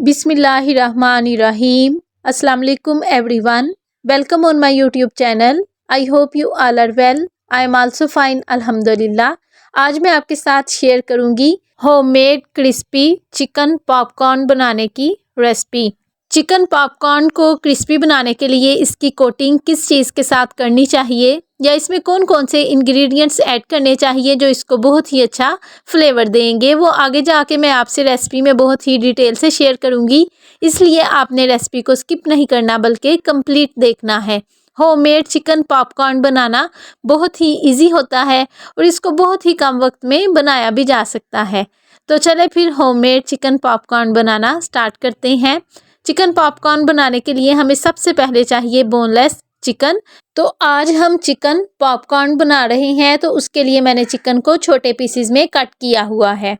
Bismillahirrahmanirrahim. Assalamu alaikum everyone. Welcome on my YouTube channel. I hope you all are well. I am also fine alhamdulillah. आज मैं आपके साथ share करूंगी homemade crispy chicken popcorn बनाने की recipe. Chicken popcorn को crispy बनाने के लिए इसकी कोटिंग किस चीज़ के साथ करनी चाहिए या इसमें कौन कौन से इंग्रेडिएंट्स ऐड करने चाहिए जो इसको बहुत ही अच्छा फ्लेवर देंगे, वो आगे जाके मैं आपसे रेसिपी में बहुत ही डिटेल से शेयर करूंगी। इसलिए आपने रेसिपी को स्किप नहीं करना बल्कि कंप्लीट देखना है। होममेड चिकन पॉपकॉर्न बनाना बहुत ही इजी होता है और इसको बहुत ही कम वक्त में बनाया भी जा सकता है। तो चले फिर होममेड चिकन पॉपकॉर्न बनाना स्टार्ट करते हैं। चिकन पॉपकॉर्न बनाने के लिए हमें सबसे पहले चाहिए बोनलेस चिकन। तो आज हम चिकन पॉपकॉर्न बना रहे हैं, तो उसके लिए मैंने चिकन को छोटे पीसेस में कट किया हुआ है।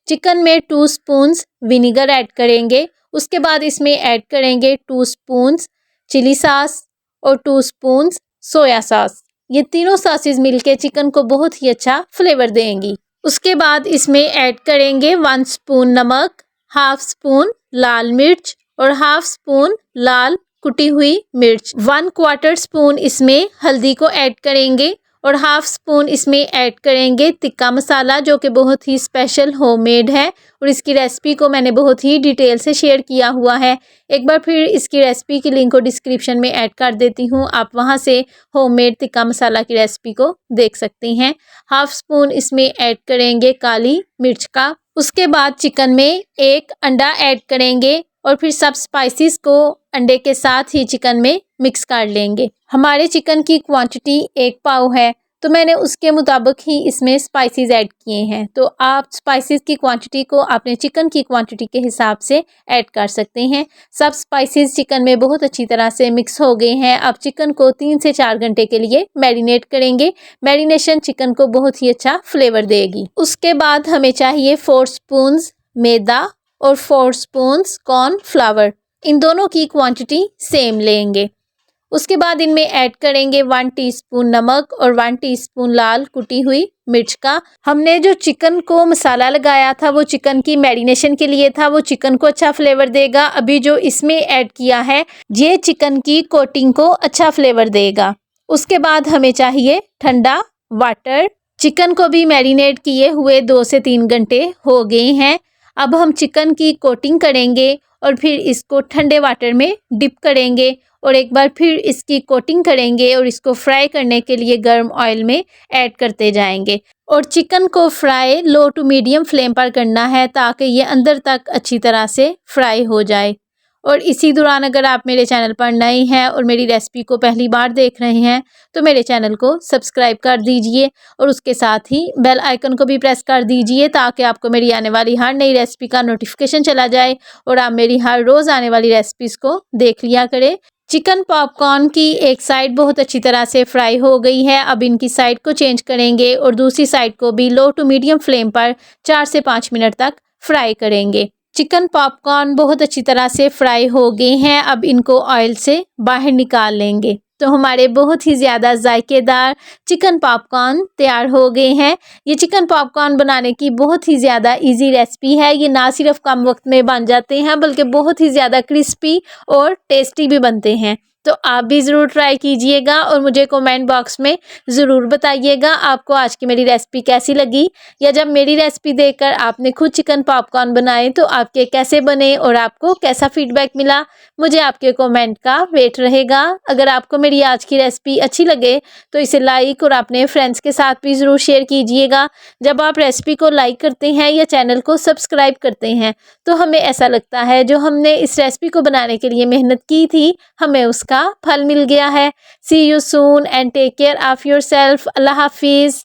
चिकन में 2 स्पून्स विनीगर ऐड करेंगे। उसके बाद इसमें ऐड करेंगे 2 स्पून्स चिली सॉस और 2 स्पून्स सोया सॉस। ये तीनों सॉसेस मिलके चिकन को बहुत ही अच्छा फ्लेवर देंगी। उसके बाद इसमें ऐड करेंगे 1 स्पून नमक, हाफ स्पून लाल मिर्च और हाफ स्पून लाल कुटी हुई मिर्च। 1/4 स्पून इसमें हल्दी को ऐड करेंगे और हाफ स्पून इसमें ऐड करेंगे तिक्का मसाला, जो कि बहुत ही स्पेशल होममेड है और इसकी रेसिपी को मैंने बहुत ही डिटेल से शेयर किया हुआ है। एक बार फिर इसकी रेसिपी की लिंक को डिस्क्रिप्शन में ऐड कर देती हूँ, आप वहाँ से होममेड तिक्का मसाला की रेसिपी को देख सकते हैं। हाफ स्पून इसमें ऐड करेंगे काली मिर्च का। उसके बाद चिकन में 1 अंडा ऐड करेंगे और फिर सब स्पाइसेस को अंडे के साथ ही चिकन में मिक्स कर लेंगे। हमारे चिकन की क्वांटिटी 1 पाव है, तो मैंने उसके मुताबिक ही इसमें स्पाइसेस ऐड किए हैं। तो आप स्पाइसेस की क्वांटिटी को अपने चिकन की क्वांटिटी के हिसाब से ऐड कर सकते हैं। सब स्पाइसेस चिकन में बहुत अच्छी तरह से मिक्स हो गए हैं। अब चिकन को 3 से 4 घंटे के लिए मैरिनेट करेंगे। मैरिनेशन चिकन को बहुत ही अच्छा फ्लेवर देगी। उसके बाद हमें चाहिए 4 स्पून्स मैदा और 4 स्पून्स कॉर्नफ्लावर। इन दोनों की क्वांटिटी सेम लेंगे। उसके बाद इनमें ऐड करेंगे 1 टीस्पून नमक और 1 टीस्पून लाल कुटी हुई मिर्च का। हमने जो चिकन को मसाला लगाया था वो चिकन की मैरिनेशन के लिए था, वो चिकन को अच्छा फ्लेवर देगा। अभी जो इसमें ऐड किया है ये चिकन की कोटिंग को अच्छा फ्लेवर देगा। उसके बाद हमें चाहिए ठंडा वाटर। चिकन को भी मैरिनेट किए हुए 2 से 3 घंटे हो गए हैं। अब हम चिकन की कोटिंग करेंगे और फिर इसको ठंडे वाटर में डिप करेंगे और एक बार फिर इसकी कोटिंग करेंगे और इसको फ्राई करने के लिए गर्म ऑयल में ऐड करते जाएंगे। और चिकन को fry low to medium flame पर करना है ताकि ये अंदर तक अच्छी तरह से फ्राई हो जाए। और इसी दौरान अगर आप मेरे चैनल पर नए हैं और मेरी रेसिपी को पहली बार देख रहे हैं तो मेरे चैनल को सब्सक्राइब कर दीजिए और उसके साथ ही बेल आइकन को भी प्रेस कर दीजिए ताकि आपको मेरी आने वाली हर नई रेसिपी का नोटिफिकेशन चला जाए और आप मेरी हर रोज़ आने वाली रेसिपीज़ को देख लिया करें। चिकन पॉपकॉर्न की एक साइड बहुत अच्छी तरह से फ्राई हो गई है। अब इनकी साइड को चेंज करेंगे और दूसरी साइड को भी लो टू मीडियम फ्लेम पर 4 से 5 मिनट तक फ्राई करेंगे। चिकन पॉपकॉर्न बहुत अच्छी तरह से फ्राई हो गए हैं। अब इनको ऑयल से बाहर निकाल लेंगे। तो हमारे बहुत ही ज़्यादा जायकेदार चिकन पॉपकॉर्न तैयार हो गए हैं। ये चिकन पॉपकॉर्न बनाने की बहुत ही ज़्यादा इजी रेसिपी है। ये ना सिर्फ कम वक्त में बन जाते हैं बल्कि बहुत ही ज़्यादा क्रिस्पी और टेस्टी भी बनते हैं। तो आप भी ज़रूर ट्राई कीजिएगा और मुझे कमेंट बॉक्स में ज़रूर बताइएगा आपको आज की मेरी रेसिपी कैसी लगी, या जब मेरी रेसिपी देखकर आपने खुद चिकन पॉपकॉर्न बनाए तो आपके कैसे बने और आपको कैसा फीडबैक मिला। मुझे आपके कमेंट का वेट रहेगा। अगर आपको मेरी आज की रेसिपी अच्छी लगे तो इसे लाइक और अपने फ्रेंड्स के साथ भी ज़रूर शेयर कीजिएगा। जब आप रेसिपी को लाइक करते हैं या चैनल को सब्सक्राइब करते हैं तो हमें ऐसा लगता है जो हमने इस रेसिपी को बनाने के लिए मेहनत की थी हमें उसका फल मिल गया है। See you soon and take care of yourself. अल्लाह हाफिज़।